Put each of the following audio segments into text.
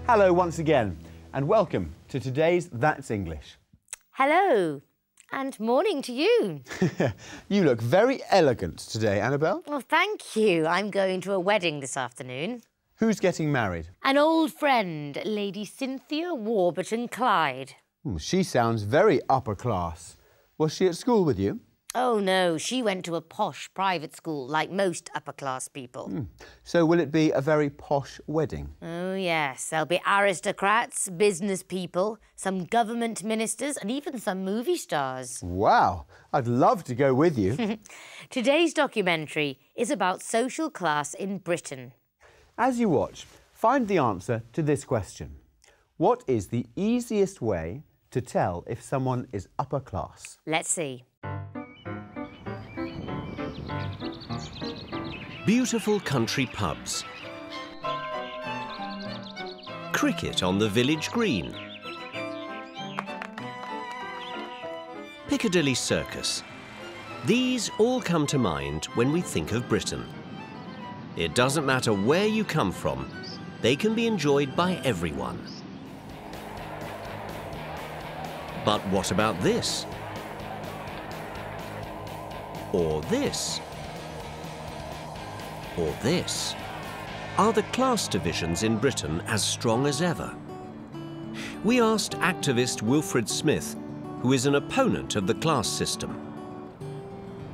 Hello once again, and welcome to today's That's English. Hello, and morning to you. You look very elegant today, Annabelle. Well, thank you. I'm going to a wedding this afternoon. Who's getting married? An old friend, Lady Cynthia Warburton Clyde. She sounds very upper class. Was she at school with you? Oh, no, she went to a posh private school, like most upper-class people. So will it be a very posh wedding? Oh, yes. There'll be aristocrats, business people, some government ministers and even some movie stars. Wow, I'd love to go with you. Today's documentary is about social class in Britain. As you watch, find the answer to this question. What is the easiest way to tell if someone is upper class? Let's see. Beautiful country pubs. Cricket on the village green. Piccadilly Circus. These all come to mind when we think of Britain. It doesn't matter where you come from, they can be enjoyed by everyone. But what about this? Or this? Or this? Are the class divisions in Britain as strong as ever? We asked activist Wilfred Smith, who is an opponent of the class system.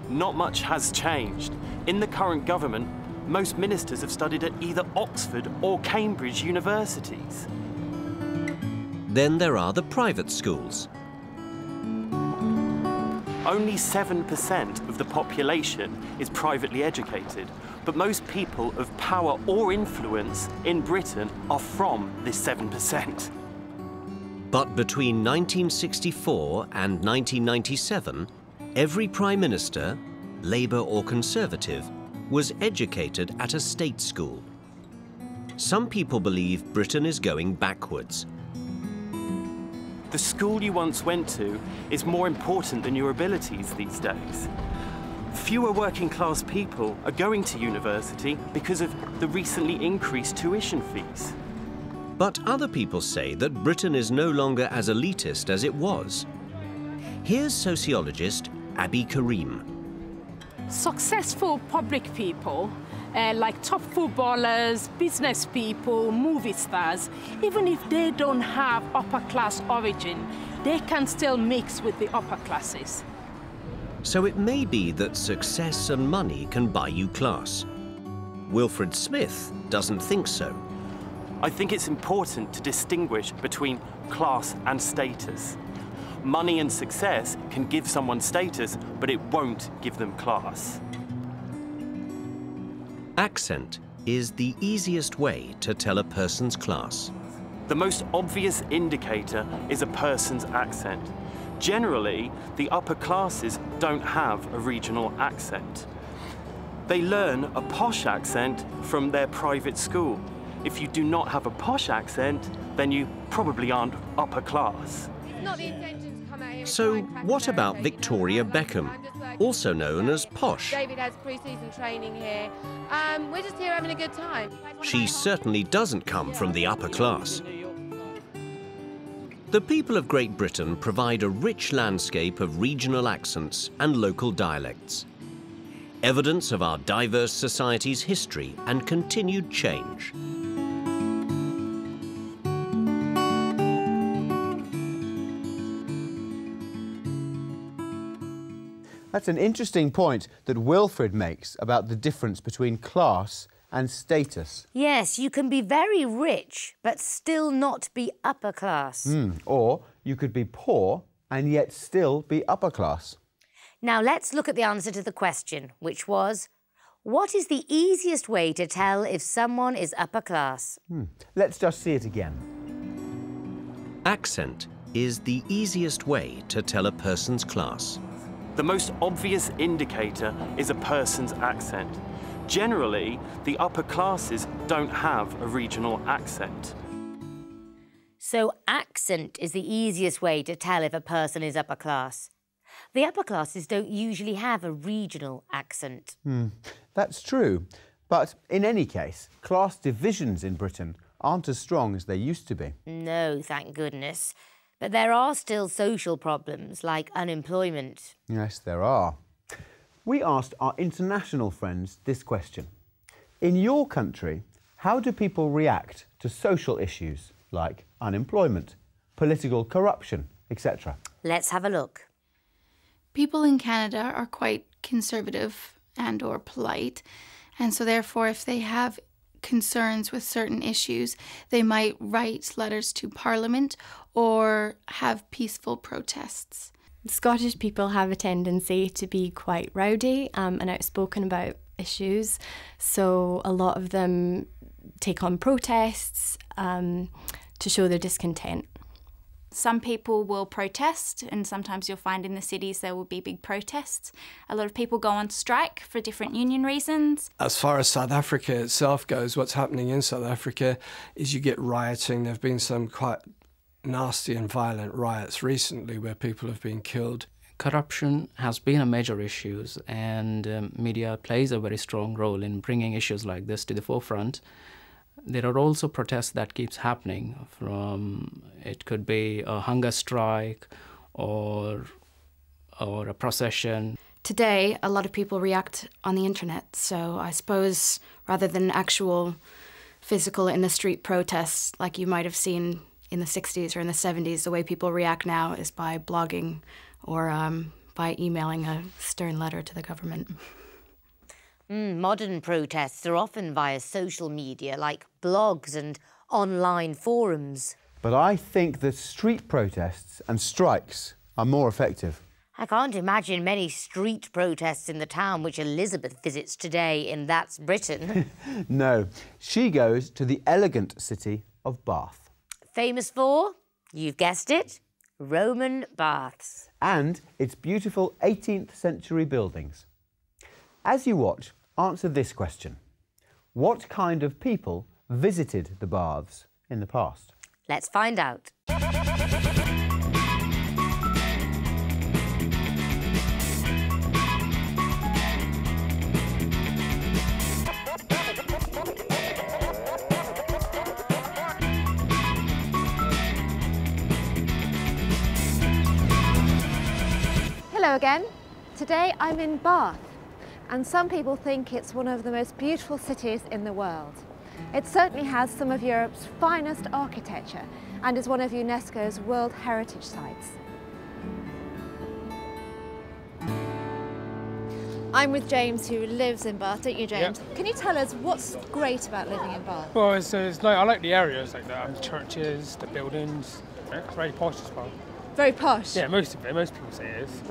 Not much has changed. In the current government, most ministers have studied at either Oxford or Cambridge universities. Then there are the private schools. Only 7% of the population is privately educated, but most people of power or influence in Britain are from this 7%. But between 1964 and 1997, every Prime Minister, Labour or Conservative, was educated at a state school. Some people believe Britain is going backwards. The school you once went to is more important than your abilities these days. Fewer working-class people are going to university because of the recently increased tuition fees. But other people say that Britain is no longer as elitist as it was. Here's sociologist Abi Karim. Successful public people, like top footballers, business people, movie stars, even if they don't have upper-class origin, they can still mix with the upper classes. So it may be that success and money can buy you class. Wilfred Smith doesn't think so. I think it's important to distinguish between class and status. Money and success can give someone status, but it won't give them class. Accent is the easiest way to tell a person's class. The most obvious indicator is a person's accent. Generally, the upper classes don't have a regional accent. They learn a posh accent from their private school. If you do not have a posh accent, then you probably aren't upper class. So what about Victoria Beckham, also known as posh? David has pre-season training here. We're just here having a good time. She certainly doesn't come from the upper class. The people of Great Britain provide a rich landscape of regional accents and local dialects. Evidence of our diverse society's history and continued change. That's an interesting point that Wilfred makes about the difference between class and status. Yes, you can be very rich, but still not be upper class. Or you could be poor and yet still be upper class. Now let's look at the answer to the question, which was, what is the easiest way to tell if someone is upper class? Let's just see it again. Accent is the easiest way to tell a person's class. The most obvious indicator is a person's accent. Generally, the upper classes don't have a regional accent. So accent is the easiest way to tell if a person is upper class. The upper classes don't usually have a regional accent. That's true. But in any case, class divisions in Britain aren't as strong as they used to be. No, thank goodness. But there are still social problems like unemployment. Yes, there are. We asked our international friends this question. In your country, how do people react to social issues like unemployment, political corruption, etc.? Let's have a look. People in Canada are quite conservative and or polite, and so therefore if they have concerns with certain issues, they might write letters to Parliament or have peaceful protests. Scottish people have a tendency to be quite rowdy and outspoken about issues, so a lot of them take on protests to show their discontent. Some people will protest, and sometimes you'll find in the cities there will be big protests. A lot of people go on strike for different union reasons. As far as South Africa itself goes, what's happening in South Africa is you get rioting. There have been some quite nasty and violent riots recently where people have been killed. Corruption has been a major issue, and media plays a very strong role in bringing issues like this to the forefront. There are also protests that keeps happening. It could be a hunger strike or a procession. Today, a lot of people react on the internet, so I suppose rather than actual physical in the street protests like you might have seen in the 60s or in the 70s, the way people react now is by blogging or by emailing a stern letter to the government. Modern protests are often via social media, like blogs and online forums. But I think that street protests and strikes are more effective. I can't imagine many street protests in the town which Elizabeth visits today in That's Britain. No, she goes to the elegant city of Bath. Famous for, you've guessed it, Roman baths. And its beautiful 18th century buildings. As you watch, answer this question. What kind of people visited the baths in the past? Let's find out. Hello again. Today I'm in Bath, and some people think it's one of the most beautiful cities in the world. It certainly has some of Europe's finest architecture and is one of UNESCO's World Heritage Sites. I'm with James, who lives in Bath, don't you, James? Yep. Can you tell us what's great about living in Bath? Well, I like the areas, like the churches, the buildings. It's very posh as well. Very posh? Yeah, most of it. Most people say it is.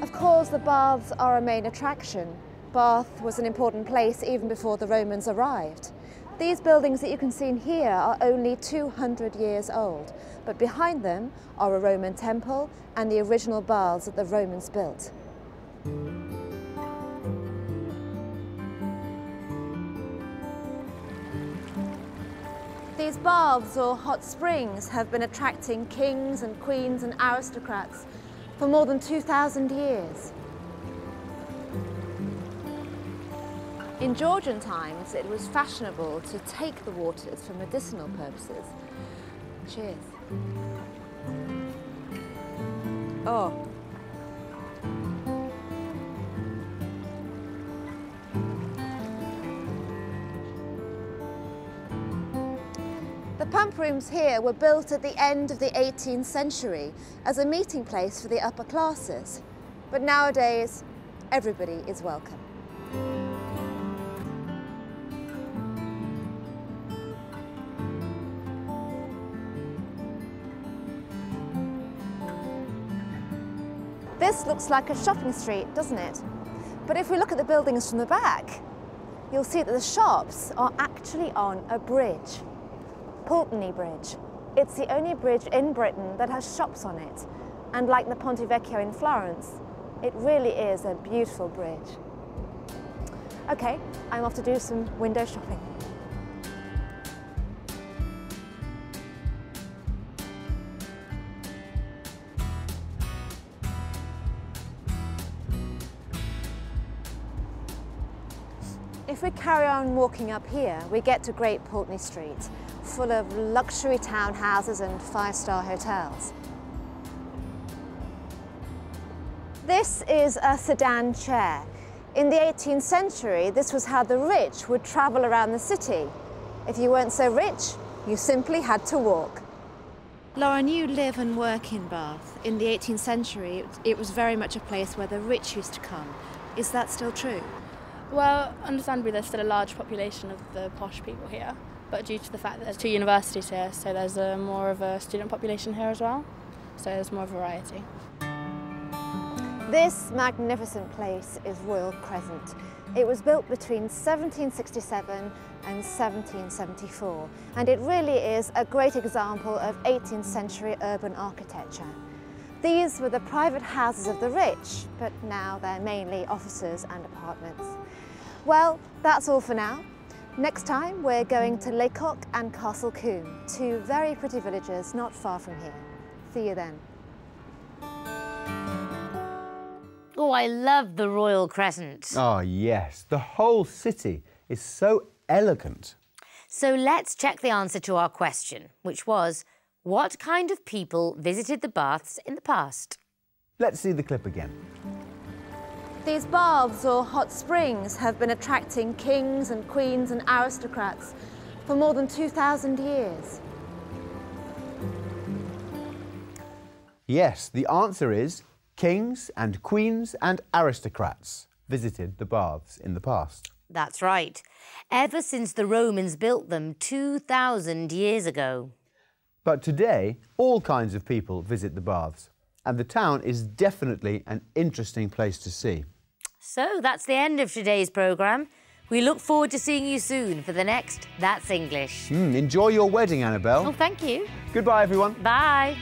Of course, the baths are a main attraction. Bath was an important place even before the Romans arrived. These buildings that you can see in here are only 200 years old, but behind them are a Roman temple and the original baths that the Romans built. These baths, or hot springs, have been attracting kings and queens and aristocrats for more than 2,000 years. In Georgian times, it was fashionable to take the waters for medicinal purposes. Cheers. Oh. The pump rooms here were built at the end of the 18th century as a meeting place for the upper classes. But nowadays, everybody is welcome. This looks like a shopping street, doesn't it? But if we look at the buildings from the back, you'll see that the shops are actually on a bridge. Pulteney Bridge. It's the only bridge in Britain that has shops on it. And like the Ponte Vecchio in Florence, it really is a beautiful bridge. Okay, I'm off to do some window shopping. If we carry on walking up here, we get to Great Pulteney Street, full of luxury townhouses and five-star hotels. This is a sedan chair. In the 18th century, this was how the rich would travel around the city. If you weren't so rich, you simply had to walk. Lauren, you live and work in Bath. In the 18th century, it was very much a place where the rich used to come. Is that still true? Well, understandably, there's still a large population of the posh people here, but due to the fact that there's 2 universities here, so there's more of a student population here as well, so there's more variety. This magnificent place is Royal Crescent. It was built between 1767 and 1774, and it really is a great example of 18th century urban architecture. These were the private houses of the rich, but now they're mainly offices and apartments. Well, that's all for now. Next time we're going to Laycock and Castle Combe, 2 very pretty villages not far from here. See you then. Oh, I love the Royal Crescent. Oh, yes. The whole city is so elegant. So let's check the answer to our question, which was, what kind of people visited the baths in the past? Let's see the clip again. These baths, or hot springs, have been attracting kings and queens and aristocrats for more than 2,000 years. Yes, the answer is kings and queens and aristocrats visited the baths in the past. That's right. Ever since the Romans built them 2,000 years ago. But today, all kinds of people visit the baths, and the town is definitely an interesting place to see. So that's the end of today's programme. We look forward to seeing you soon for the next That's English. Enjoy your wedding, Annabelle. Oh, thank you. Goodbye, everyone. Bye.